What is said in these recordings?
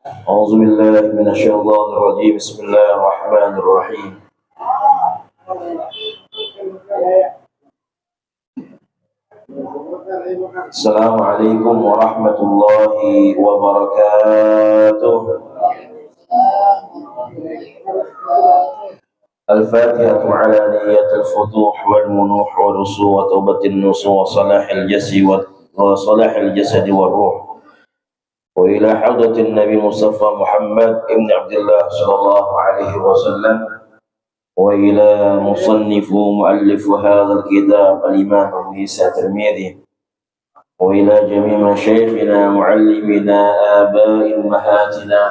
أعوذ بالله من الشيطان الرجيم. بسم الله الرحمن الرحيم. السلام عليكم ورحمة الله وبركاته. الفاتحة على نية الفتوح والمنوح والرسوم وتوبة النصوح وصلاح الجسد والروح، وإلى حضرة النبي مصطفى محمد ابن عبد الله صلى الله عليه وسلم، وإلى مصنف مؤلف هذا الكتاب الإمام أبو عيسى الترمذي، وإلى جميع مشايخنا معلمنا آباء أمهاتنا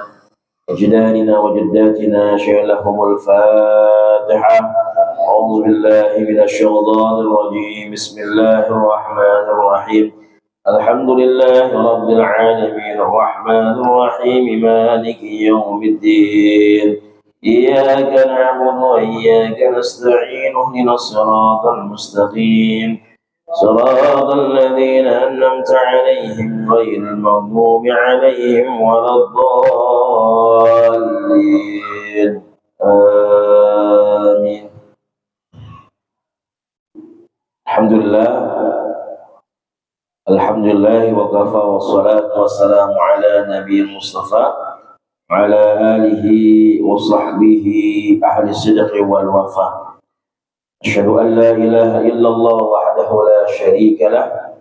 أجدادنا وجداتنا شيخ لهم الفاتحة. أعوذ بالله من الشيطان الرجيم. بسم الله الرحمن الرحيم. الحمد لله رب العالمين الرحمن الرحيم مالك يوم الدين، إياك نعبد وإياك نستعين اهدنا الصراط المستقيم صراط الذين أنعمت عليهم غير المغضوب عليهم ولا الضالين آمين. Alhamdulillah wa kafa wa salatu wa salamu ala Nabi Mustafa wa ala alihi wa sahbihi ahli sidqi wal wafa. Asyhadu an la ilaha illallah wahdahu la syarika lah,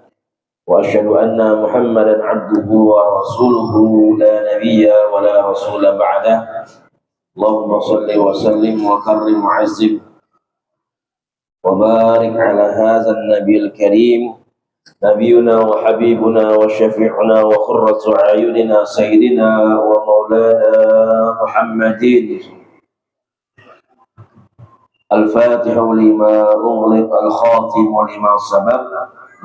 wa asyhadu anna Muhammadan abduhu wa rasuluhu la nabiyya wa la rasula ba'dah. Allahumma salli wa sallim wa karrim wa azzim wa barik ala hadha an-nabiyil karim نبينا وحبيبنا وشفيعنا وقرة أعيننا سيدنا ومولانا محمد الفاتح لما أغلق الخاتم لما سبق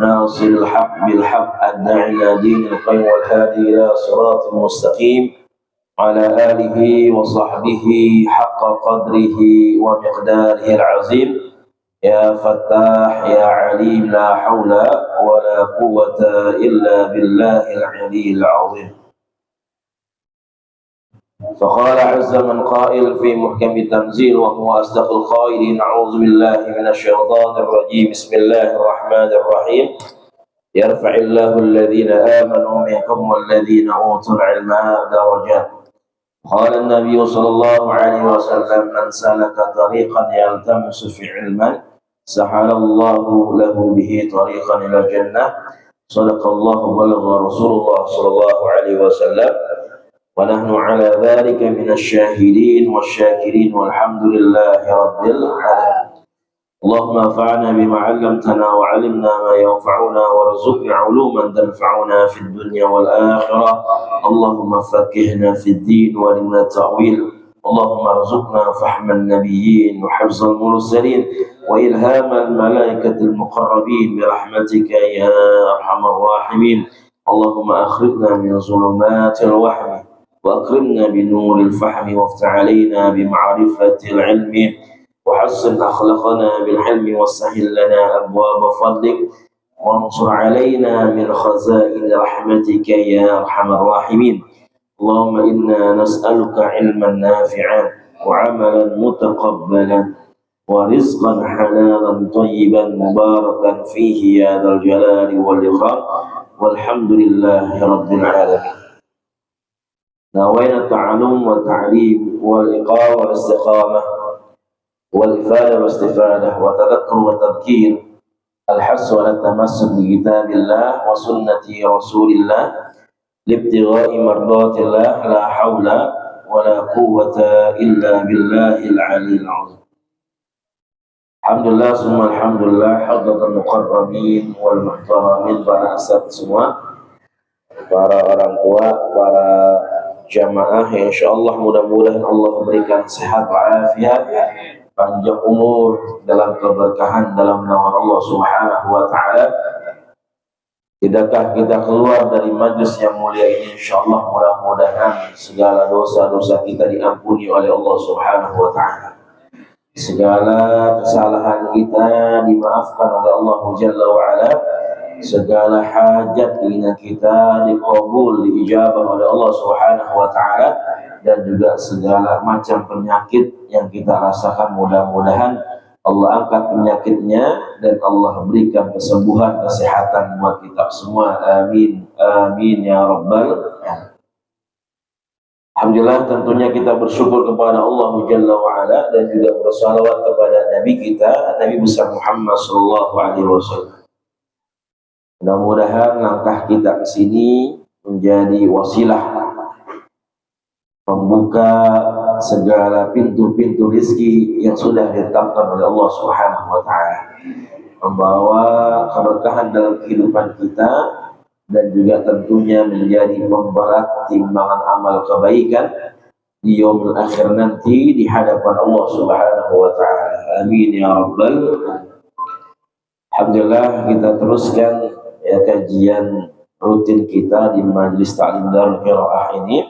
ناصر الحق بالحق الداعي إلى دين القيم والهادي إلى صراط مستقيم على آله وصحبه حق قدره ومقداره العظيم. يا فتاح يا عليم لا حول ولا قوة إلا بالله العلي العظيم. فقال عز من قائل في محكم التنزيل وهو أصدق القائلين: أعوذ بالله من الشيطان الرجيم. بسم الله الرحمن الرحيم. يرفع الله الذين آمنوا منكم والذين أوتوا العلم درجات. قال النبي صلى الله عليه وسلم: من سلك طريقا يلتمس في علما سهل الله له به طريقا إلى الجنة. صدق الله وبلغ رسول الله صلى الله عليه وسلم، ونحن على ذلك من الشاهدين والشاكرين والحمد لله رب العالمين. اللهم انفعنا بما علمتنا وعلمنا ما ينفعنا وارزقنا علوما تنفعنا في الدنيا والآخرة. اللهم فقهنا في الدين وعلمنا التأويل. اللهم ارزقنا فهم النبيين وحفظ المرسلين وإلهام الملائكة المقربين برحمتك يا أرحم الراحمين. اللهم أخرجنا من ظلمات الوهم وأكرمنا بنور الفهم وافتح علينا بمعرفة العلم وحسن أخلاقنا بالحلم وسهل لنا أبواب فضلك وانصر علينا من خزائن رحمتك يا أرحم الراحمين. اللهم إنا نسألك علما نافعا وعملا متقبلا ورزقا حلالا طيبا مباركا فيه يا ذا الجلال والإكرام والحمد لله رب العالمين. نوينا التعلم والتعليم والإقامة والاستقامة والإفادة والاستفادة وتذكر وتذكير، الحث على التمسك بكتاب الله وسنة رسول الله لابتغاء مرضات الله لا حول ولا قوة إلا بالله العلي العظيم. Alhamdulillah summa alhamdulillah hadratul muqarrabin wal muhtaramin, para asat semua, para orang tua, para jamaah yang insyaallah mudah-mudahan Allah berikan sehat walafiat, panjang umur dalam keberkahan dalam nama Allah Subhanahu wa taala. Tidakkah kita keluar dari majlis yang mulia ini, insyaallah mudah-mudahan segala dosa-dosa kita diampuni oleh Allah Subhanahu wa taala. Segala kesalahan kita dimaafkan oleh Allah Jalla wa ala. segala hajat keinginan kita dikabul, diijabah oleh Allah Subhanahu wa taala, dan juga segala macam penyakit yang kita rasakan mudah-mudahan Allah angkat penyakitnya dan Allah berikan kesembuhan, kesehatan buat kita semua. Amin. Amin ya rabbal alamin. Alhamdulillah, tentunya kita bersyukur kepada Allah Jalla wa'ala dan juga bersalawat kepada Nabi kita, Nabi besar Muhammad sallallahu alaihi wasallam. Mudah-mudahan langkah kita ke sini menjadi wasilah membuka segala pintu-pintu rezeki yang sudah ditetapkan oleh Allah Subhanahu wa taala, membawa keberkahan dalam kehidupan kita dan juga tentunya menjadi pemberat timbangan amal kebaikan di yaumul akhir nanti di hadapan Allah Subhanahu wa taala. Amin ya rabbal alamin. Alhamdulillah, kita teruskan ya kajian rutin kita di Majelis Ta'lim Darul Qiraah ini,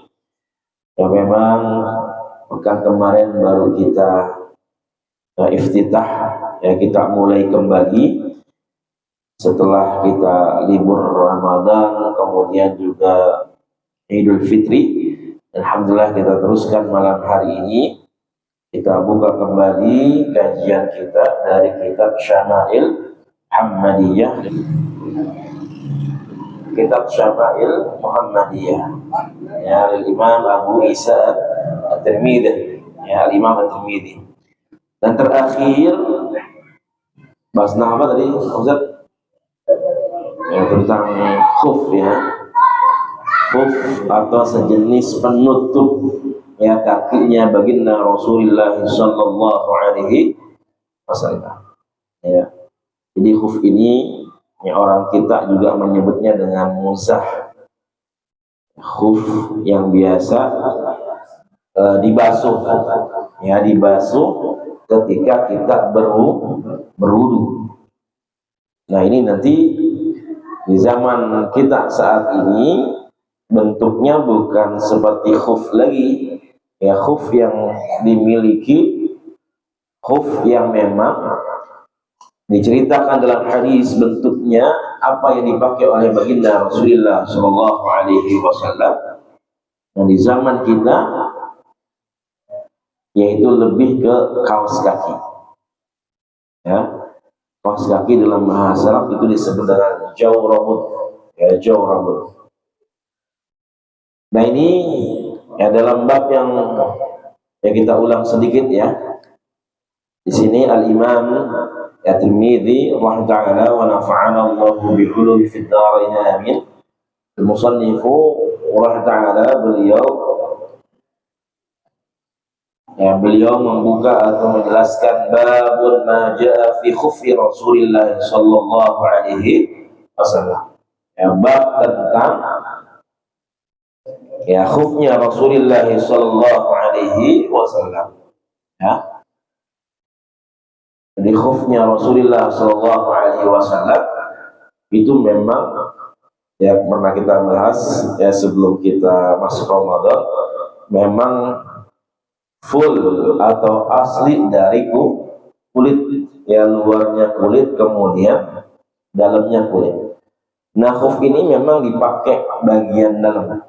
yang memang pekan kemarin baru kita iftitah, ya kita mulai kembali setelah kita libur Ramadan, kemudian juga Idul Fitri. Alhamdulillah, kita teruskan malam hari ini, kita buka kembali kajian kita dari kitab Syama'il Muhammadiyah, kitab Syama'il Muhammadiyah ya Imam Abu Isa At-Tirmidzi, ya Imam At-Tirmidzi. Dan terakhir bahas apa tadi Ustaz? Ya, tentang khuf, ya khuf atau sejenis penutup ya kakinya baginda Rasulullah sallallahu alaihi wasallam. Ya, jadi khuf ini ya, orang kita juga menyebutnya dengan muzah, khuf yang biasa dibasuh, ya dibasuh ketika kita berwudu. Nah ini nanti di zaman kita saat ini bentuknya bukan seperti khuf lagi, ya khuf yang dimiliki, khuf yang memang diceritakan dalam hadis bentuknya apa yang dipakai oleh baginda Rasulullah Shallallahu Alaihi Wasallam. Dan di zaman kita yaitu lebih ke kaos kaki, ya kaos kaki dalam bahasa Arab itu disebut dengan jawrabut, ya jawrabut. Nah ini ya dalam bab yang ya kita ulang sedikit ya. Di sini Al-Imam At-Tirmidzi rahimahullah ta'ala wa nafa'ana Allahu bi ulumi fid dharain amin. Al-musannifu rahimahullah ta'ala beliau membuka atau menjelaskan babun ma jaa fi khuffi Rasulillah sallallahu alaihi wasallam. Ya, bab tentang ya khufnya Rasulullah sallallahu alaihi wasallam. Ya. Jadi khufnya Rasulullah sallallahu alaihi wasallam itu memang ya pernah kita bahas ya sebelum kita masuk Ramadan, memang full atau asli dari kulit, ya luarnya kulit kemudian dalamnya kulit. Nah khuf ini memang dipakai bagian dalam,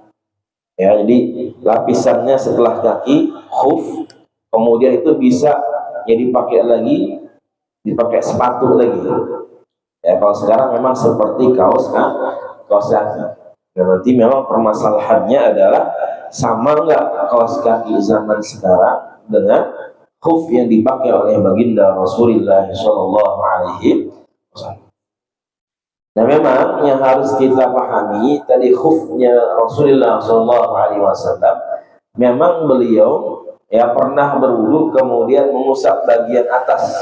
ya jadi lapisannya setelah kaki khuf, kemudian itu bisa ya dipakai lagi, dipakai sepatu lagi. Ya kalau sekarang memang seperti kaos kaki. Dan nanti memang permasalahannya adalah sama enggak kaos kaki zaman sekarang dengan khuf yang dipakai oleh baginda Rasulullah sallallahu alaihi wasallam. Nah memang yang harus kita pahami tadi khufnya Rasulullah sallallahu alaihi wasallam, memang beliau ya pernah berwudu kemudian mengusap bagian atas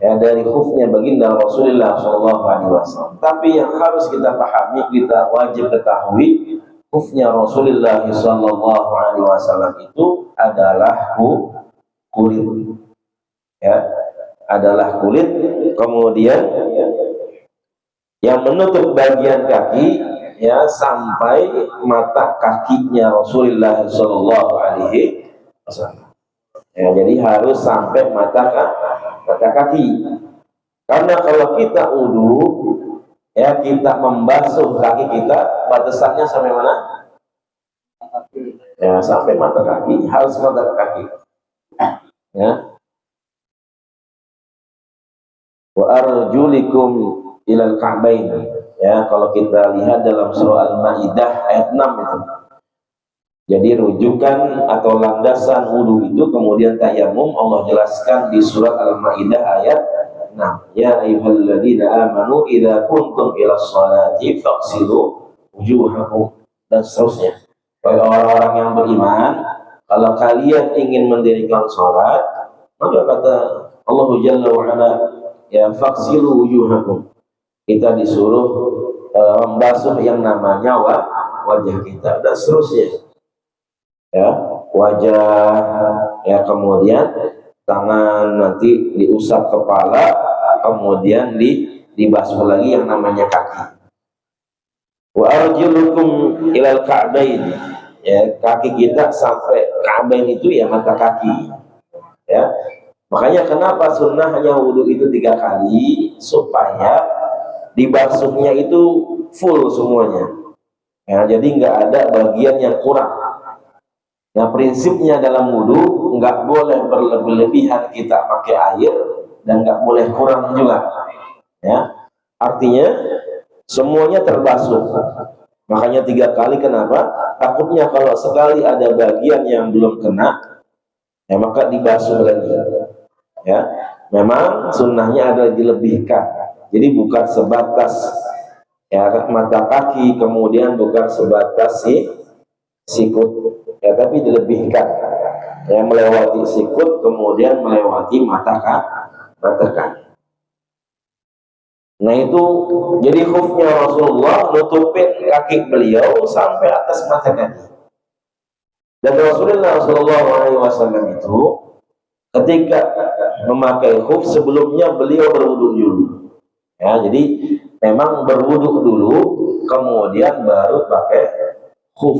ya dari khufnya baginda Rasulullah sallallahu alaihi wasallam. Tapi yang harus kita pahami, kita wajib ketahui, khufnya Rasulullah sallallahu alaihi wasallam itu adalah kulit, ya adalah kulit, kemudian yang menutup bagian kaki ya sampai mata kakinya Rasulullah sallallahu alaihi wasallam. Ya, jadi harus sampai mata kaki. Karena kalau kita wudu Ya, kita membasuh kaki kita, batasannya sampai mana? Ya, sampai mata kaki, harus mata kaki. Ya. Wa arjulikum ilal ka'bain. Ya, kalau kita lihat dalam surah Al-Maidah ayat 6 itu. Jadi rujukan atau landasan wudu itu kemudian tayamum Allah jelaskan di surat Al-Maidah ayat 6. Ya ayyuhalladzina amanu idza kuntum ila sholati faghsilu wujuhakum, dan seterusnya. Bagi orang-orang yang beriman, kalau kalian ingin mendirikan sholat, maka kata Allah Jalla wa Ala, ya faghsilu wujuhakum, kita disuruh membasuh yang namanya wajah kita, dan seterusnya. Ya, wajah, ya, kemudian tangan, nanti diusap kepala, kemudian dibasuh lagi yang namanya kaki. Wa arjulukum ilal ka'bain, ya, kaki kita sampai ka'bain itu ya mata kaki. Ya, makanya kenapa sunnahnya wudu itu 3 kali, supaya dibasuhnya itu full semuanya. Ya, jadi nggak ada bagian yang kurang. Nah, prinsipnya dalam wudu nggak boleh berlebih-lebihan kita pakai air, dan nggak boleh kurang juga. Ya, artinya semuanya terbasuh. Makanya 3 kali. Kenapa? Takutnya kalau sekali ada bagian yang belum kena, ya maka dibasuh lagi. Ya, memang sunnahnya adalah dilebihkan. Jadi bukan sebatas ya mata kaki, kemudian bukan sebatas sikut, ya, tapi dilebihkan. Ya, melewati sikut, kemudian melewati mata kaki. Nah itu, jadi khufnya Rasulullah nutupin kaki beliau sampai atas mata kaki. Dan Rasulullah SAW itu ketika memakai khuf, sebelumnya beliau berwudu dulu. Ya, jadi memang berwudu dulu, kemudian baru pakai khuf.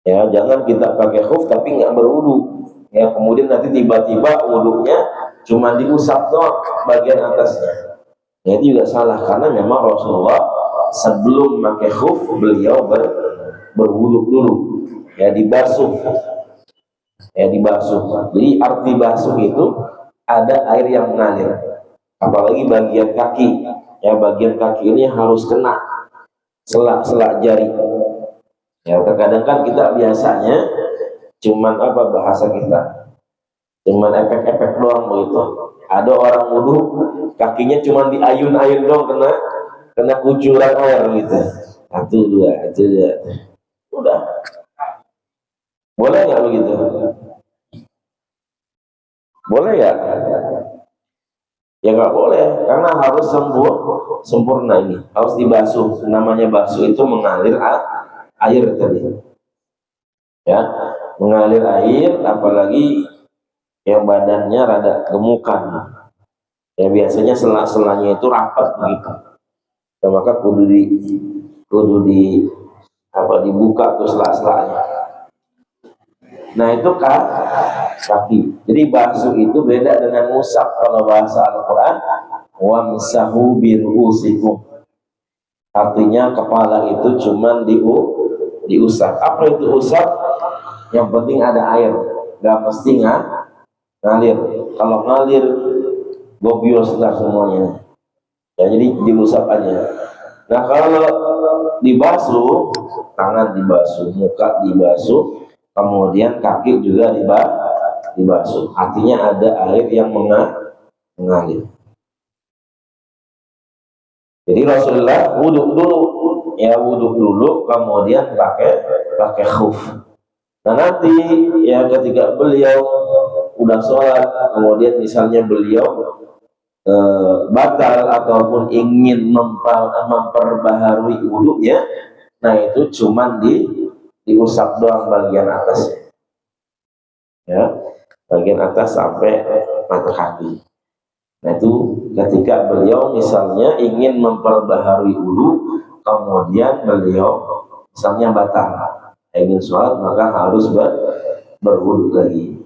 Ya, jangan kita pakai khuf tapi nggak berwudu. Ya, kemudian nanti tiba-tiba wudunya cuma diusap doang bagian atasnya. Ya, itu juga salah, karena memang Rasulullah sebelum pakai khuf beliau berwudu dulu. Ya, dibasuh. Ya, dibasuh. Jadi arti basuh itu ada air yang mengalir. Apalagi bagian kaki. Ya, bagian kaki ini harus kena selak-selak jari. Ya, terkadang kan kita biasanya cuman apa bahasa kita, cuman efek-efek doang begitu. Ada orang wudu kakinya cuman diayun-ayun doang, kena kucuran air gitu. 1, 2, 1, 2. Udah. Boleh nggak begitu? Boleh ya? Ya nggak boleh, karena harus sempurna ini, harus dibasuh. Namanya basuh itu mengalir air tadi. Ya, mengalir air, apalagi yang badannya rada gemukan. Ya, biasanya sela-selanya itu rapat begitu. Ya, maka kudu dibuka tuh sela-selanya. Nah, itu kan kaki. Jadi basuh itu beda dengan musab. Kalau bahasa Al-Quran, wamsahu biru'usikum, artinya kepala itu cuman diusap. Apa itu usap? Yang penting ada air, nggak mesti ngalir. Kalau ngalir gobios lah semuanya. Ya, jadi diusap aja. Nah, kalau dibasuh, tangan dibasuh, muka dibasuh, kemudian kaki juga dibasuh. Artinya ada air yang mengalir. Jadi Rasulullah wudhu dulu, ya, wudhu dulu, kemudian pakai khuf. Nah, nanti ya ketika beliau udah sholat, kemudian misalnya beliau batal ataupun ingin memperbaharui wudhunya, nah itu cuman diusap doang bagian atasnya. Ya, bagian atas sampai mata kaki. Nah, itu ketika beliau misalnya ingin memperbaharui wudhu, kemudian beliau misalnya batal, ingin sholat, maka harus berwudhu lagi.